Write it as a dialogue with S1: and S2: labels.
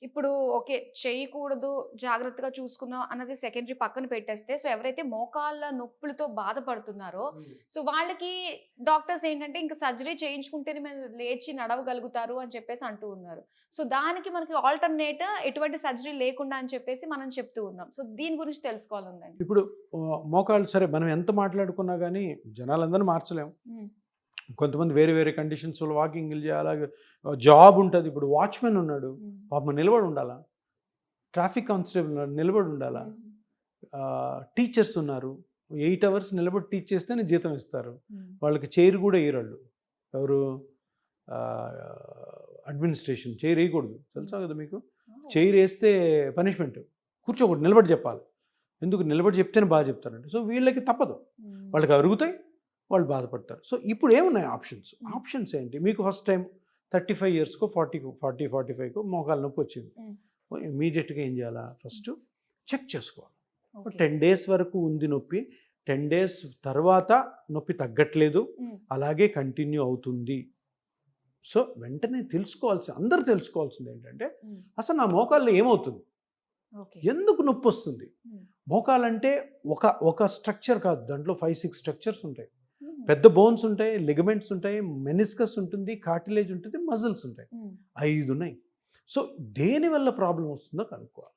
S1: ఇప్పుడు ఓకే. చేయకూడదు, జాగ్రత్తగా చూసుకున్నాం అన్నది సెకండరీ పక్కన పెట్టేస్తే, సో ఎవరైతే మోకాళ్ళ నొప్పులతో బాధపడుతున్నారో, సో వాళ్ళకి డాక్టర్స్ ఏంటంటే ఇంక సర్జరీ చేయించుకుంటేనే మీరు లేచి నడవగలుగుతారు అని చెప్పేసి అంటూ ఉన్నారు. సో దానికి మనకి ఆల్టర్‌నేట్ ఎటువంటి సర్జరీ లేకుండా అని చెప్పేసి మనం చెప్తూ ఉన్నాం. సో దీని గురించి తెలుసుకోవాలందండి.
S2: ఇప్పుడు మోకాళ్ళు సరే మనం ఎంత మాట్లాడుకున్నా గానీ జనాలందరిని మార్చలేం.
S1: హ్మ్.
S2: కొంతమంది వేరే వేరే కండిషన్స్ వల్ల వాకింగ్‌లు చేయాలి. అలాగే జాబ్ ఉంటది. ఇప్పుడు వాచ్‌మెన్ ఉన్నాడు.
S1: హ్మ్.
S2: పాపం నిలబడి ఉండాలా? ట్రాఫిక్ కానిస్టేబుల్ ఉన్నాడు. నిలబడి ఉండాలా?
S1: హ్మ్.
S2: టీచర్స్ ఉన్నారు. 8 అవర్స్ నిలబడి టీచ్ చేస్తేనే జీతం ఇస్తారు.
S1: హ్మ్.
S2: వాళ్ళకి చైర్ కూడా ఇయ్యరాళ్ళు. ఎవరు అడ్మినిస్ట్రేషన్ చైర్ వేయకూడదు. తెలుసా కదా మీకు?
S1: ఓహ్!
S2: చైర్ వేస్తే పనిష్మెంట్. కూర్చోకూడదు. నిలబడి చెప్పాలి. ఎందుకు నిలబడి చెప్తేనే బాగా చెప్తారండి. సో వీళ్ళకి తప్పదు.
S1: హ్మ్.
S2: వాళ్ళకి అరుగుతాయి. వాళ్ళు బాధపడతారు. సో ఇప్పుడు ఏమున్నాయి ఆప్షన్స్?
S1: హ్మ్.
S2: ఆప్షన్స్ ఏంటి? మీకు ఫస్ట్ టైం 35 ఇయర్స్‌కో 45కో మోకాలు నొప్పి వచ్చింది.
S1: హ్మ్.
S2: ఇమ్మీడియేట్‌గా ఏం చేయాలా? ఫస్ట్ చెక్ చేసుకోవాలి.
S1: ఓకే.
S2: 10 డేస్ వరకు ఉంది నొప్పి. 10 డేస్ తర్వాత నొప్పి తగ్గట్లేదు.
S1: హ్మ్.
S2: అలాగే కంటిన్యూ అవుతుంది. సో వెంటనే అందరూ తెలుసుకోవాల్సింది ఏంటంటే,
S1: హ్మ్.
S2: అసలు నా మోకాల్లో ఏమవుతుంది?
S1: ఓకే.
S2: ఎందుకు నొప్పొస్తుంది?
S1: హ్మ్.
S2: మోకాలంటే ఒక స్ట్రక్చర్ కాదు. దాంట్లో 5, 6 స్ట్రక్చర్స్ ఉంటాయి.
S1: హ్మ్.
S2: పెద్ద బోన్స్ ఉంటాయి, లిగమెంట్స్ ఉంటాయి, మెనిస్కస్ ఉంటుంది, కార్టిలేజ్ ఉంటుంది, మజిల్స్ ఉంటాయి.
S1: హ్మ్.
S2: 5 ఉన్నాయి. సో దేనివల్ల ప్రాబ్లమ్ వస్తుందో కనుక్కోవాలి.